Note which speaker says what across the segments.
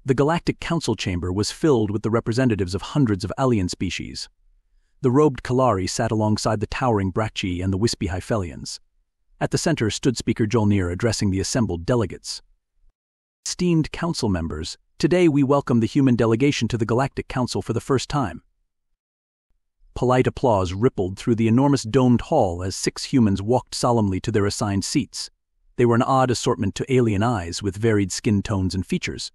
Speaker 1: The Galactic Council chamber was filled with the representatives of hundreds of alien species. The robed Kalari sat alongside the towering Brachii and the wispy Hyphelians. At the center stood Speaker Jolnir addressing the assembled delegates. Esteemed council members, today we welcome the human delegation to the Galactic Council for the first time. Polite applause rippled through the enormous domed hall as 6 humans walked solemnly to their assigned seats. They were an odd assortment to alien eyes with varied skin tones and features.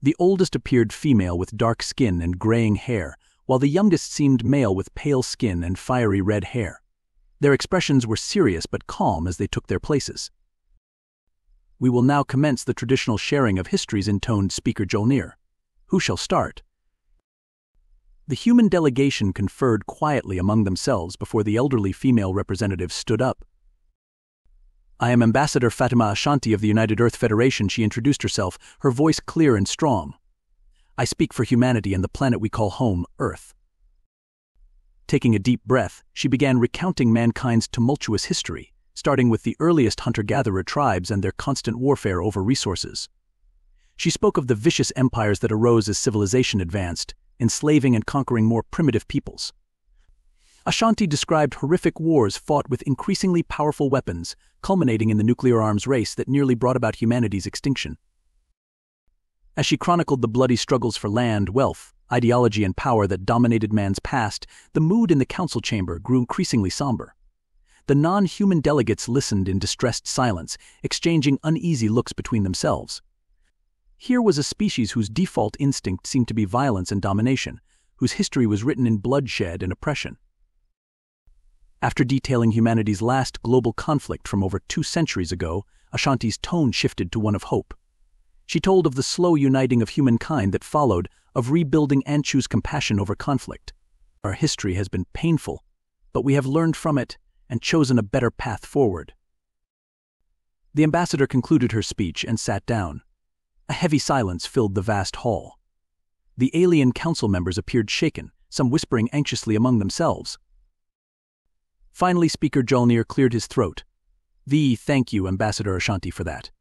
Speaker 1: The oldest appeared female with dark skin and graying hair, while the youngest seemed male with pale skin and fiery red hair. Their expressions were serious but calm as they took their places. We will now commence the traditional sharing of histories, intoned Speaker Jolnir. Who shall start? The human delegation conferred quietly among themselves before the elderly female representative stood up. I am Ambassador Fatima Ashanti of the United Earth Federation, she introduced herself, her voice clear and strong. I speak for humanity and the planet we call home, Earth. Taking a deep breath, she began recounting mankind's tumultuous history, starting with the earliest hunter-gatherer tribes and their constant warfare over resources. She spoke of the vicious empires that arose as civilization advanced, enslaving and conquering more primitive peoples. Ashanti described horrific wars fought with increasingly powerful weapons, culminating in the nuclear arms race that nearly brought about humanity's extinction. As she chronicled the bloody struggles for land, wealth, ideology, and power that dominated man's past, the mood in the council chamber grew increasingly somber. The non-human delegates listened in distressed silence, exchanging uneasy looks between themselves. Here was a species whose default instinct seemed to be violence and domination, whose history was written in bloodshed and oppression. After detailing humanity's last global conflict from over 2 centuries ago, Ashanti's tone shifted to one of hope. She told of the slow uniting of humankind that followed, of rebuilding Anshu's compassion over conflict. Our history has been painful, but we have learned from it and chosen a better path forward. The ambassador concluded her speech and sat down. A heavy silence filled the vast hall. The alien council members appeared shaken, some whispering anxiously among themselves. Finally, Speaker Jolnir cleared his throat. Thank you, Ambassador Ashanti, for that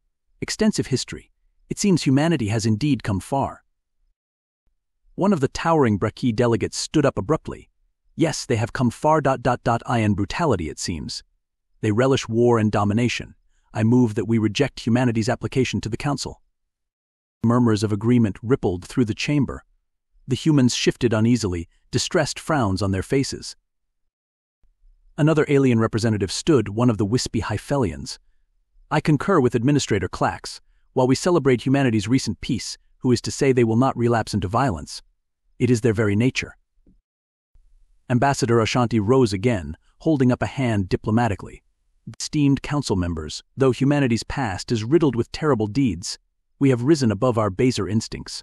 Speaker 1: extensive history. It seems humanity has indeed come far. One of the towering Brachii delegates stood up abruptly. Yes, they have come far. In brutality, it seems. They relish war and domination. I move that we reject humanity's application to the council. Murmurs of agreement rippled through the chamber. The humans shifted uneasily, distressed frowns on their faces. Another alien representative stood, one of the wispy Hyphelians. I concur with Administrator Clax. While we celebrate humanity's recent peace, who is to say they will not relapse into violence? It is their very nature. Ambassador Ashanti rose again, holding up a hand diplomatically. Esteemed council members, though humanity's past is riddled with terrible deeds, we have risen above our baser instincts.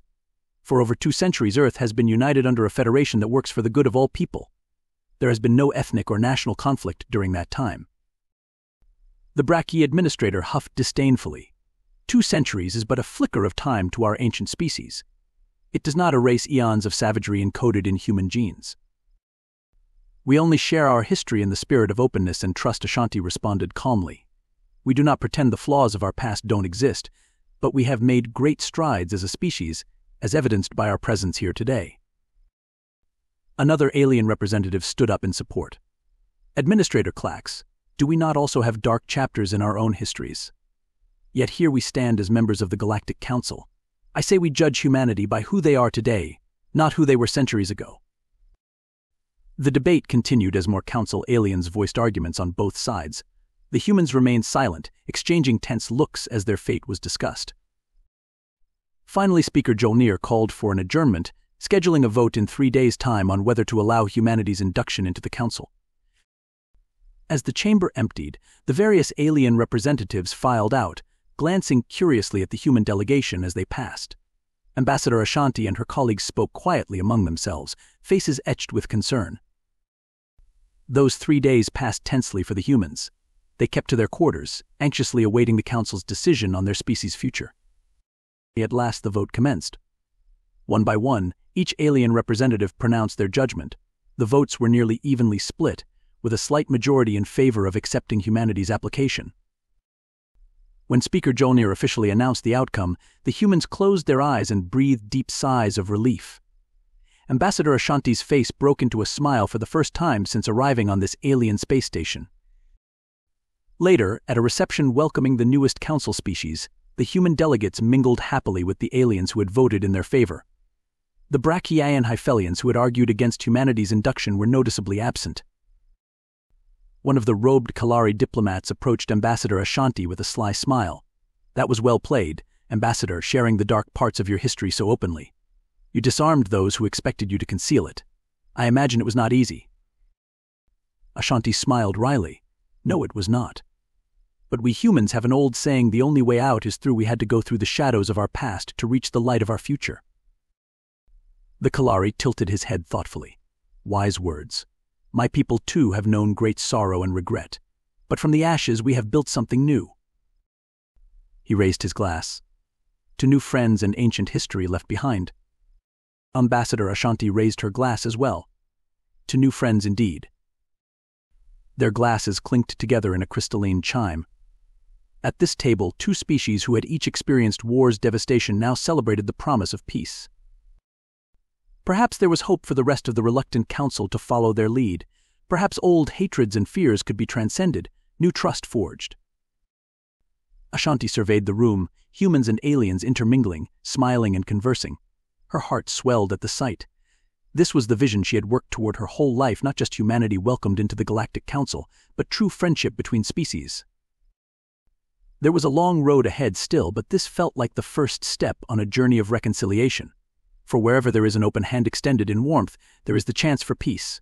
Speaker 1: For over 2 centuries, Earth has been united under a federation that works for the good of all people. There has been no ethnic or national conflict during that time. The Brachii administrator huffed disdainfully. 2 centuries is but a flicker of time to our ancient species. It does not erase eons of savagery encoded in human genes. We only share our history in the spirit of openness and trust, Ashanti responded calmly. We do not pretend the flaws of our past don't exist, but we have made great strides as a species, as evidenced by our presence here today. Another alien representative stood up in support. Administrator Clax, do we not also have dark chapters in our own histories? Yet here we stand as members of the Galactic Council. I say we judge humanity by who they are today, not who they were centuries ago. The debate continued as more council aliens voiced arguments on both sides. The humans remained silent, exchanging tense looks as their fate was discussed. Finally, Speaker Jolnir called for an adjournment, scheduling a vote in 3 days' time on whether to allow humanity's induction into the council. As the chamber emptied, the various alien representatives filed out, glancing curiously at the human delegation as they passed. Ambassador Ashanti and her colleagues spoke quietly among themselves, faces etched with concern. Those 3 days passed tensely for the humans. They kept to their quarters, anxiously awaiting the council's decision on their species' future. At last the vote commenced. One by one, each alien representative pronounced their judgment. The votes were nearly evenly split, with a slight majority in favor of accepting humanity's application. When Speaker Jolnir officially announced the outcome, the humans closed their eyes and breathed deep sighs of relief. Ambassador Ashanti's face broke into a smile for the first time since arriving on this alien space station. Later, at a reception welcoming the newest council species, the human delegates mingled happily with the aliens who had voted in their favor. The Brachyian Hyphelians who had argued against humanity's induction were noticeably absent. One of the robed Kalari diplomats approached Ambassador Ashanti with a sly smile. "That was well played, Ambassador, sharing the dark parts of your history so openly. You disarmed those who expected you to conceal it. I imagine it was not easy." Ashanti smiled wryly. "No, it was not. But we humans have an old saying, the only way out is through. We had to go through the shadows of our past to reach the light of our future." The Kalari tilted his head thoughtfully. "Wise words. My people too have known great sorrow and regret, but from the ashes we have built something new." He raised his glass. "To new friends and ancient history left behind." Ambassador Ashanti raised her glass as well. "To new friends indeed." Their glasses clinked together in a crystalline chime. At this table, two species who had each experienced war's devastation now celebrated the promise of peace. Perhaps there was hope for the rest of the reluctant council to follow their lead. Perhaps old hatreds and fears could be transcended, new trust forged. Ashanti surveyed the room, humans and aliens intermingling, smiling and conversing. Her heart swelled at the sight. This was the vision she had worked toward her whole life, not just humanity welcomed into the Galactic Council, but true friendship between species. There was a long road ahead still, but this felt like the first step on a journey of reconciliation. For wherever there is an open hand extended in warmth, there is the chance for peace.